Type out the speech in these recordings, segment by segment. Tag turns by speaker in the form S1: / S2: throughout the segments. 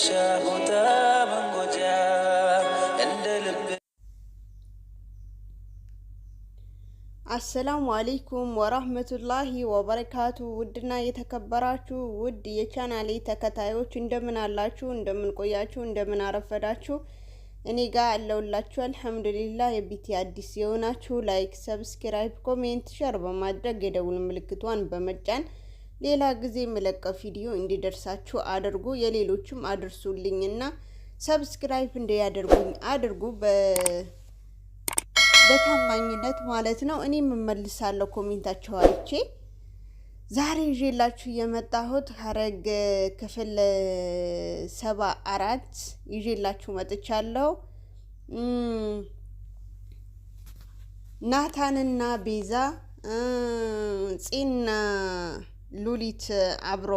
S1: መዳረሻ ቦታ መንጎጃ እንደ ልብ
S2: አሰላሙ አለይኩም ወራህመቱላሂ ወበረካቱ። ውድና የተከበራችሁ ውድ የቻናሌ ተከታዮች እንደምን አላችሁ? እንደምን ቆያችሁ? እንደምን አረፈዳችሁ? እኔ ጋር አለሁላችሁ አልሐምዱሊላህ። የቢቲ አዲስ የሆናችሁ ላይክ፣ ሰብስክራይብ፣ ኮሜንት፣ ሼር በማድረግ የደውል ምልክቷን በመጫን ሌላ ጊዜ የምለቀው ቪዲዮ እንዲደርሳችሁ አድርጉ። የሌሎችም አድርሱልኝና ሰብስክራይብ እንዲያደርጉኝ አድርጉ በታማኝነት ማለት ነው። እኔ እመልሳለሁ ኮሜንታቸው አይቼ። ዛሬ ይዤላችሁ የመጣሁት ሐረግ ክፍል 74 ይዤላችሁ መጥቻለሁ። ናታንና ቤዛ ጺና ሉሊት አብሮ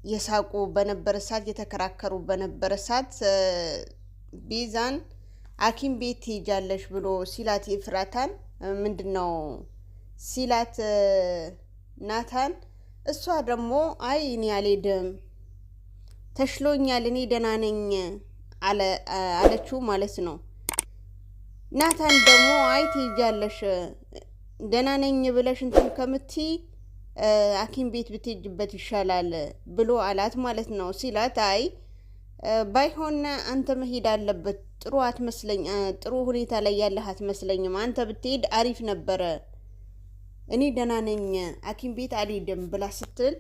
S2: የሳቁ በነበረ ሰዓት የተከራከሩ በነበረ ሰዓት ቤዛን ሐኪም ቤት ሄጃለሽ ብሎ ሲላት ኤፍራታን ምንድነው ሲላት ናታን እሷ ደግሞ አይ እኔ አልሄድም ተሽሎኛል እኔ ደህና ነኝ አለችው ማለት ነው። ናታን ደግሞ አይ ትሄጃለሽ ደህና ነኝ ብለሽ እንትን ከምትይ ሐኪም ቤት ብትሄጂበት ይሻላል ብሎ አላት ማለት ነው። ሲላት አይ ባይሆን አንተ መሄድ አለበት ጥሩ ሁኔታ ላይ ያለህ አትመስለኝም። አንተ ብትሄድ አሪፍ ነበረ። እኔ ደህና ነኝ ሐኪም ቤት አልሄድም ብላ ስትል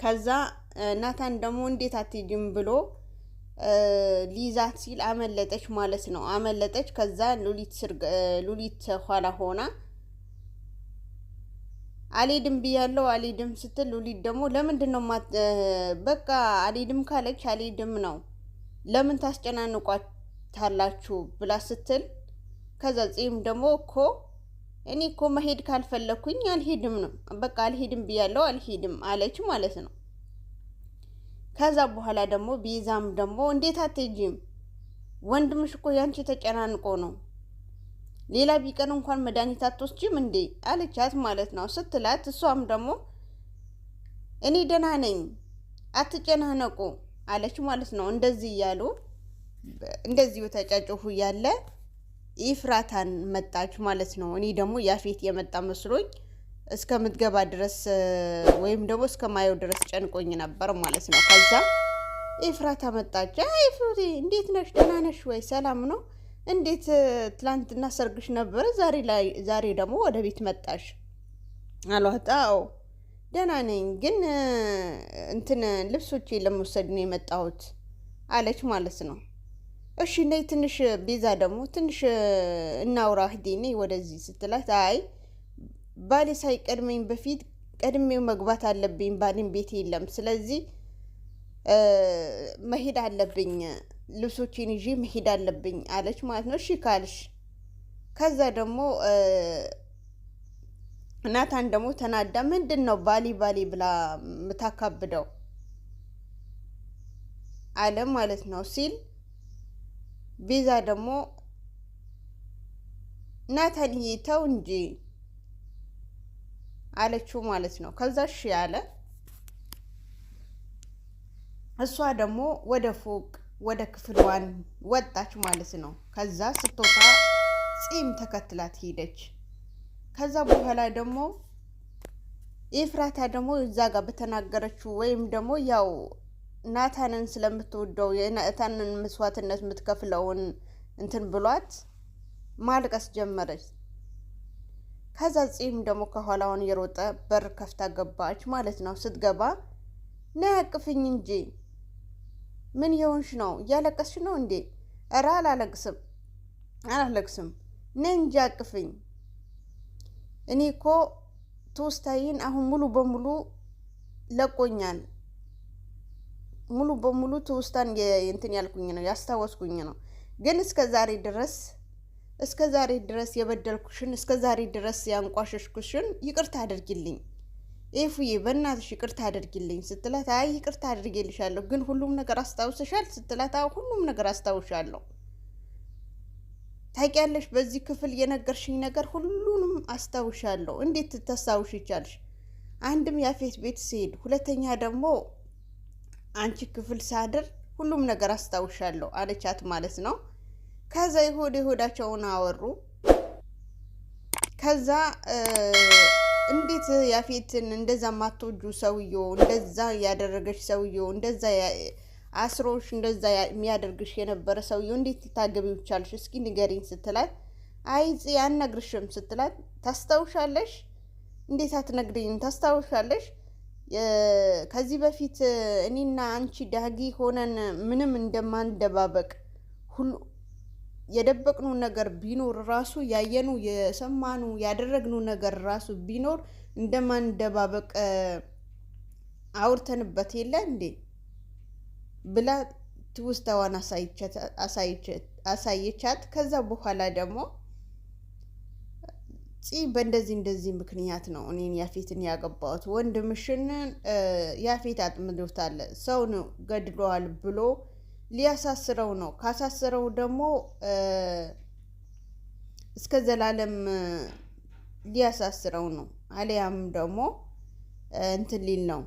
S2: ከዛ ናታን ደግሞ እንዴት አትሄጂም ብሎ ሊይዛት ሲል አመለጠች ማለት ነው። አመለጠች። ከዛ ሉሊት ኋላ ሆና አልሄድም ብያለሁ አልሄድም ስትል ሉሊት ደግሞ ለምንድነው በቃ አልሄድም ካለች አልሄድም ነው ለምን ታስጨናንቋታላችሁ ብላ ስትል ከዛ ጺም ደግሞ እኔ እኮ መሄድ ካልፈለኩኝ አልሄድም ነው በቃ አልሄድም ብያለሁ አልሄድም አለች ማለት ነው። ከዛ በኋላ ደግሞ ቤዛም ደግሞ እንዴት አትሄጂም ወንድምሽ እኮ ያንቺ ተጨናንቆ ነው ሌላ ቢቀን እንኳን መድኃኒት አትወስጂም እንዴ አለቻት ማለት ነው። ስትላት እሷም ደግሞ እኔ ደህና ነኝ አትጨናነቁ አለች ማለት ነው። እንደዚህ እያሉ እንደዚሁ ተጫጭሁ ያለ ኤፍራታን መጣች ማለት ነው። እኔ ደግሞ ያፌት የመጣ መስሎኝ እስከምትገባ ድረስ ወይም ደግሞ እስከማየው ድረስ ጨንቆኝ ነበር ማለት ነው። ከዛ ኤፍራታ መጣች። ኤፍራታ እንዴት ነሽ? ደህና ነሽ ወይ? ሰላም ነው? እንዴት ትላንትና ሰርግሽ ነበረ ዛሬ ደግሞ ወደ ቤት መጣሽ አሏት። አዎ ደህና ነኝ ግን እንትን ልብሶቼ ለመውሰድ ነው የመጣሁት አለች ማለት ነው። እሺ ነይ ትንሽ ቤዛ ደግሞ ትንሽ እናውራ ሂዴ ወደዚህ ስትላት አይ ባሌ ሳይቀድመኝ በፊት ቀድሜው መግባት አለብኝ ባሌን ቤት የለም ስለዚህ መሄድ አለብኝ ልብሶቼን ይዤ መሄድ አለብኝ አለች ማለት ነው። እሺ ካልሽ ከዛ ደግሞ ናታን ደግሞ ተናዳ ምንድነው ባሌ ብላ ምታካብደው አለ ማለት ነው ሲል ቤዛ ደግሞ ናታንዬ ተው እንጂ አለችው ማለት ነው። ከዛ እሺ ያለ እሷ ደግሞ ወደ ፎቅ ወደ ክፍልዋን ወጣች ማለት ነው። ከዛ ስትወጣ ጺም ተከትላት ሄደች። ከዛ በኋላ ደግሞ ኤፍራታ ደግሞ እዛ ጋር በተናገረችው ወይም ደግሞ ያው ናታንን ስለምትወደው የናታንን መስዋዕትነት የምትከፍለውን እንትን ብሏት ማልቀስ ጀመረች። ከዛ ጺም ደግሞ ከኋላውን የሮጠ በር ከፍታ ገባች ማለት ነው። ስትገባ ና ያቅፍኝ እንጂ ምን የሆንሽ ነው? እያለቀስሽ ነው እንዴ? እረ አላለቅስም ነይ እንጂ አቅፍኝ። እኔ እኮ ትውስታዬን አሁን ሙሉ በሙሉ ለቆኛል። ሙሉ በሙሉ ትውስታን እንትን ያልኩኝ ነው ያስታወስኩኝ ነው። ግን እስከ ዛሬ ድረስ የበደልኩሽን እስከ ዛሬ ድረስ ያንቋሸሽኩሽን ይቅርታ አድርጊልኝ ኤፉዬ በእናትሽ ይቅርታ አድርጊልኝ ስትላት አይ ይቅርታ አድርጌልሻለሁ ግን ሁሉም ነገር አስታውሰሻል ስትላት አዎ ሁሉም ነገር አስታውሻለሁ ታውቂያለሽ በዚህ ክፍል የነገርሽኝ ነገር ሁሉንም አስታውሻለሁ እንዴት ተታሳውሽ ይቻልሽ አንድም ያፌት ቤት ሲሄድ ሁለተኛ ደግሞ አንቺ ክፍል ሳድር ሁሉም ነገር አስታውሻለሁ አለቻት ማለት ነው። ከዛ የሆዳቸውን አወሩ። ከዛ እንዴት ያፌትን እንደዛ ማትወጁ ሰውየው እንደዛ ያደረገች ሰውየው እንደዛ አስሮሽ እንደዛ የሚያደርግሽ የነበረ ሰውየው እንዴት ልታገቢው ቻልሽ? እስኪ ንገሪኝ ስትላት አይ አልነግርሽም ስትላት ታስታውሻለሽ? እንዴት አትነግሪኝም? ታስታውሻለሽ? ከዚህ በፊት እኔና አንቺ ዳጊ ሆነን ምንም እንደማንደባበቅ ሁሉ የደበቅኑ ነገር ቢኖር ራሱ ያየኑ የሰማኑ ያደረግኑ ነገር ራሱ ቢኖር እንደማንደባበቅ አውርተንበት የለ እንዴ ብላ ትውስታዋን አሳየቻት። ከዛ በኋላ ደግሞ በእንደዚህ ምክንያት ነው እኔን ያፌትን ያገባሁት። ወንድምሽን ያፌት አጥምዶታል፣ ሰውን ገድሏል ብሎ ሊያሳስረው ነው። ካሳስረው ደግሞ እስከ ዘላለም ሊያሳስረው ነው። አሊያም ደግሞ እንትን ሊል ነው።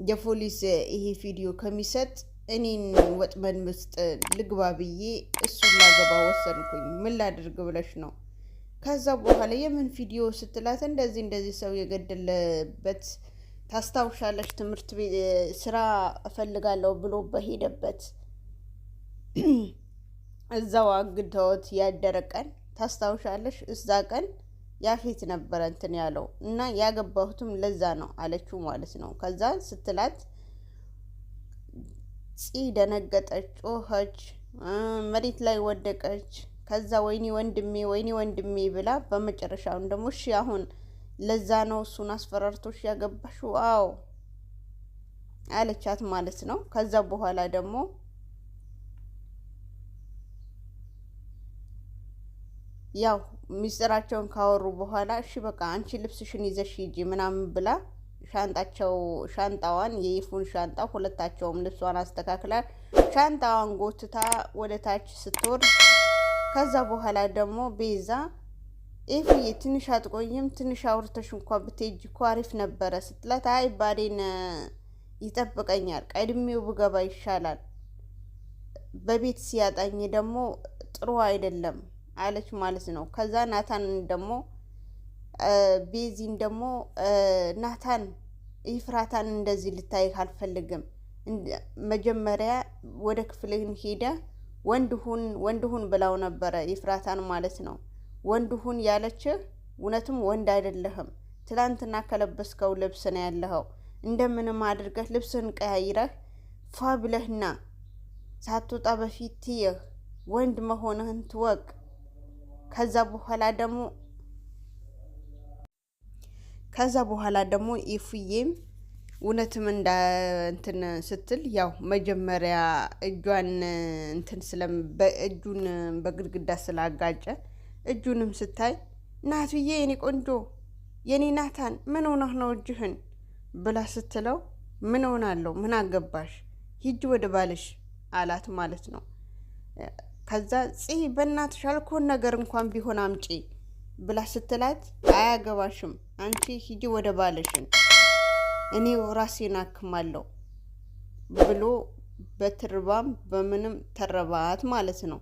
S2: የፖሊስ ይሄ ቪዲዮ ከሚሰጥ እኔን ወጥመድ ውስጥ ልግባ ብዬ እሱን ላገባ ወሰንኩኝ። ምን ላድርግ ብለሽ ነው? ከዛ በኋላ የምን ቪዲዮ ስትላት እንደዚህ ሰው የገደለበት ታስታውሻለሽ? ትምህርት ቤት ስራ እፈልጋለሁ ብሎ በሄደበት እዛው አግተውት ያደረቀን ታስታውሻለሽ? እዛ ቀን ያፌት ነበረ እንትን ያለው እና ያገባሁትም ለዛ ነው አለችው ማለት ነው። ከዛ ስትላት ደነገጠች፣ ጮኸች፣ መሬት ላይ ወደቀች። ከዛ ወይኔ ወንድሜ ብላ በመጨረሻውን ደግሞ እሺ አሁን ለዛ ነው እሱን አስፈራርቶሽ ያገባሽው? አዎ አለቻት ማለት ነው። ከዛ በኋላ ደግሞ ያው ሚስጥራቸውን ካወሩ በኋላ እሺ በቃ አንቺ ልብስሽን ይዘሽ ሂጂ ምናምን ብላ ሻንጣዋን የይፉን ሻንጣ ሁለታቸውም ልብሷን አስተካክላ ሻንጣዋን ጎትታ ወደ ታች ስትወርድ ከዛ በኋላ ደግሞ ቤዛ ኤፍዬ ትንሽ አትቆይም? ትንሽ አውርተሽ እንኳን ብትሄጂ እኮ አሪፍ ነበረ ስትላት አይ ባዴን ይጠብቀኛል፣ ቀድሜው ብገባ ይሻላል፣ በቤት ሲያጣኝ ደግሞ ጥሩ አይደለም አለች ማለት ነው። ከዛ ናታን ደግሞ ቤዚን ደግሞ ናታን ይፍራታን እንደዚህ ልታይህ አልፈልግም፣ መጀመሪያ ወደ ክፍልህን ሄደ ወንድሁን ብላው ነበረ ይፍራታን ማለት ነው። ወንድሁን ያለችህ እውነትም ወንድ አይደለህም፣ ትላንትና ከለበስከው ልብስ ነው ያለኸው፣ እንደምንም አድርገህ ልብስህን ቀያይረህ ፏ ብለህና ሳትወጣ በፊት ትየህ ወንድ መሆንህን ትወቅ። ከዛ በኋላ ደግሞ ኢፉዬም እውነትም እንትን ስትል ያው መጀመሪያ እጇን እንትን እጁን በግድግዳ ስላጋጨ እጁንም ስታይ ናትዬ የኔ ቆንጆ የኔ ናታን ምን ሆነህ ነው እጅህን ብላ ስትለው ምን ሆናለሁ ምን አገባሽ ሂጂ ወደ ባልሽ አላት ማለት ነው። ከዛ በእናትሽ አልኮን ነገር እንኳን ቢሆን አምጪ ብላ ስትላት አያገባሽም አንቺ ሂጂ ወደ ባልሽን እኔ ራሴን አክማለሁ ብሎ በትርባም በምንም ተረባት ማለት ነው።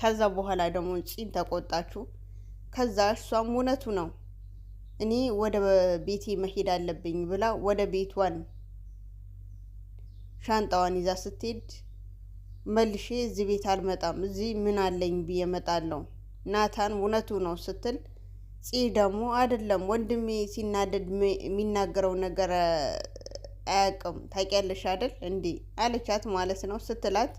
S2: ከዛ በኋላ ደግሞ ተቆጣችሁ። ከዛ እሷም እውነቱ ነው እኔ ወደ ቤቴ መሄድ አለብኝ ብላ ወደ ቤቷን ሻንጣዋን ይዛ ስትሄድ መልሼ እዚህ ቤት አልመጣም፣ እዚህ ምን አለኝ ብዬ እመጣለሁ ናታን እውነቱ ነው ስትል ደግሞ አይደለም ወንድሜ ሲናደድ የሚናገረው ነገር አያውቅም ታውቂያለሽ አይደል እንዴ አለቻት ማለት ነው። ስትላት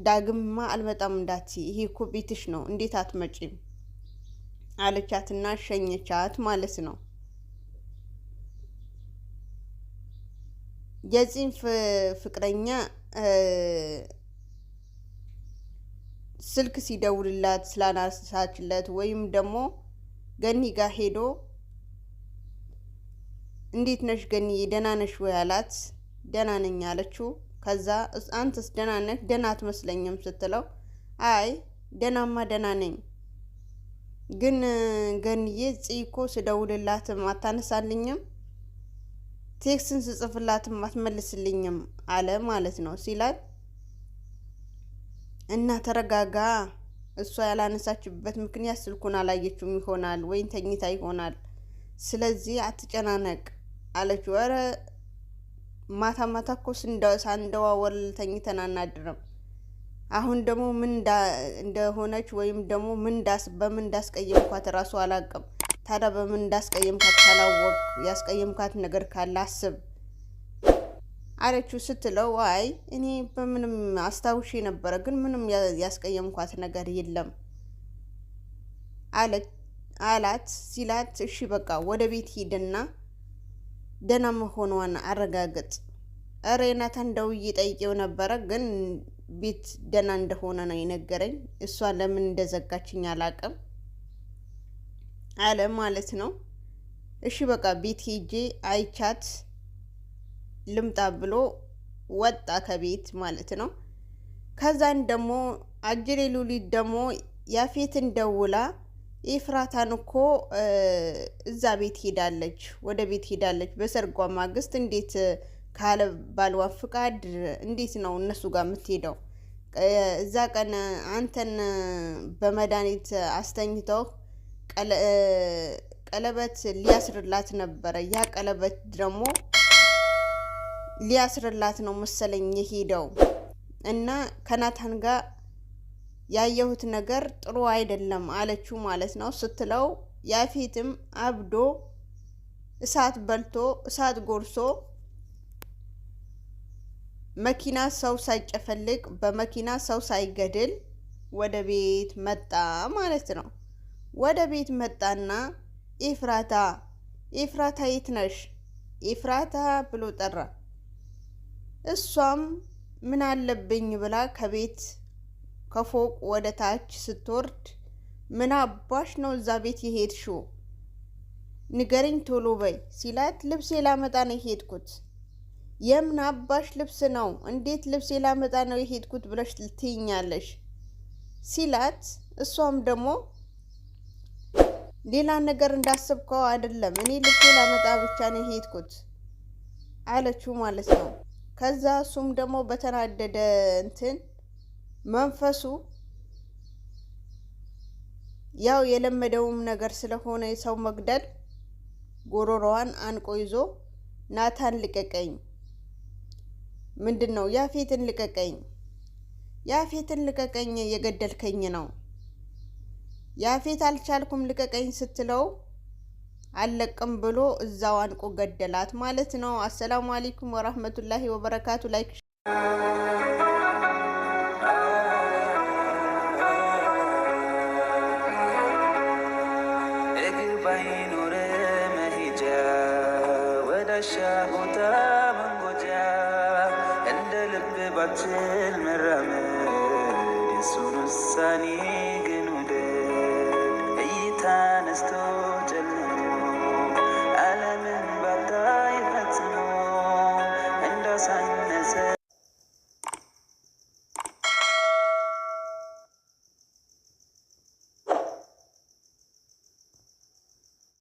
S2: ዳግምማ አልመጣም እንዳትዪ ይሄ እኮ ቤትሽ ነው እንዴት አትመጪም አለቻትና ሸኘቻት ማለት ነው። የዚህም ፍቅረኛ ስልክ ሲደውልላት ስላናሳችለት ወይም ደግሞ ገኒ ጋር ሄዶ እንዴት ነሽ ገኒዬ ደህና ነሽ ወይ አላት። ደህና ነኝ አለችው። ከዛ አንተስ ደህና ነህ? ደህና አትመስለኝም ስትለው አይ ደህናማ ደህና ነኝ፣ ግን ገኒዬ እኮ ስደውልላት አታነሳልኝም ቴክስትን ስጽፍላትም አትመልስልኝም አለ ማለት ነው ሲላት እና ተረጋጋ እሷ ያላነሳችበት ምክንያት ስልኩን አላየችውም ይሆናል ወይን ተኝታ ይሆናል ስለዚህ አትጨናነቅ አለችው ኧረ ማታ ማታ እኮ ሳንደዋወል ተኝተን አናድርም አሁን ደግሞ ምን እንደሆነች ወይም ደግሞ በምን እንዳስቀየምኳት ራሱ አላውቅም ታዲያ በምን እንዳስቀየምኳት ካላወቅ ያስቀየምኳት ነገር ካለ አስብ አለችው ስትለው አይ እኔ በምንም አስታውሼ ነበር ግን ምንም ያስቀየምኳት ነገር የለም አላት ሲላት እሺ በቃ ወደ ቤት ሂድና ደህና መሆኗን አረጋግጥ ኧረ ናታን ደውዬ ጠይቄው ነበር ግን ቤት ደህና እንደሆነ ነው የነገረኝ እሷ ለምን እንደዘጋችኝ አላውቅም አለ ማለት ነው እሺ በቃ ቤት ሄጄ አይቻት ልምጣ ብሎ ወጣ ከቤት ማለት ነው ከዛን ደግሞ አጅሬ ሉሊት ደግሞ ያፌትን ደውላ ኤፍራታን እኮ እዛ ቤት ሄዳለች ወደ ቤት ሄዳለች በሰርጓ ማግስት እንዴት ካለ ባልዋ ፍቃድ እንዴት ነው እነሱ ጋር የምትሄደው እዛ ቀን አንተን በመድኃኒት አስተኝተው ቀለበት ሊያስርላት ነበር ያ ቀለበት ደግሞ ሊያስርላት ነው መሰለኝ የሄደው እና ከናታን ጋር ያየሁት ነገር ጥሩ አይደለም አለችው ማለት ነው ስትለው ያፌትም አብዶ እሳት በልቶ እሳት ጎርሶ መኪና ሰው ሳይጨፈልቅ በመኪና ሰው ሳይገድል ወደ ቤት መጣ ማለት ነው ወደ ቤት መጣና ኤፍራታ የት ነሽ ኤፍራታ ብሎ ጠራ እሷም ምን አለብኝ ብላ ከቤት ከፎቅ ወደ ታች ስትወርድ ምን አባሽ ነው እዛ ቤት የሄድሽው ንገሪኝ ቶሎ በይ ሲላት ልብሴ ላመጣ ነው የሄድኩት የምን አባሽ ልብስ ነው እንዴት ልብሴ ላመጣ ነው የሄድኩት ብለሽ ልትይኛለሽ ሲላት እሷም ደግሞ ሌላ ነገር እንዳሰብከው አይደለም እኔ ልብሴ ላመጣ ብቻ ነው የሄድኩት አለችው ማለት ነው ከዛ እሱም ደግሞ በተናደደ መንፈሱ ያው የለመደውም ነገር ስለሆነ የሰው መግደል ጎሮሮዋን አንቆ ይዞ ናታን ልቀቀኝ ምንድነው ያፌትን ልቀቀኝ የገደልከኝ ነው ያፌት አልቻልኩም ልቀቀኝ ስትለው አለቅም ብሎ እዛው አንቆ ገደላት ማለት ነው አሰላሙ አለይኩም ወራህመቱላሂ ወበረካቱ ላይክ
S1: ሻሁታ መንጎጃ እንደ ልብ ባችል መራመድ የሱን ውሳኔ ግን ውደድ እይታ ነስቶ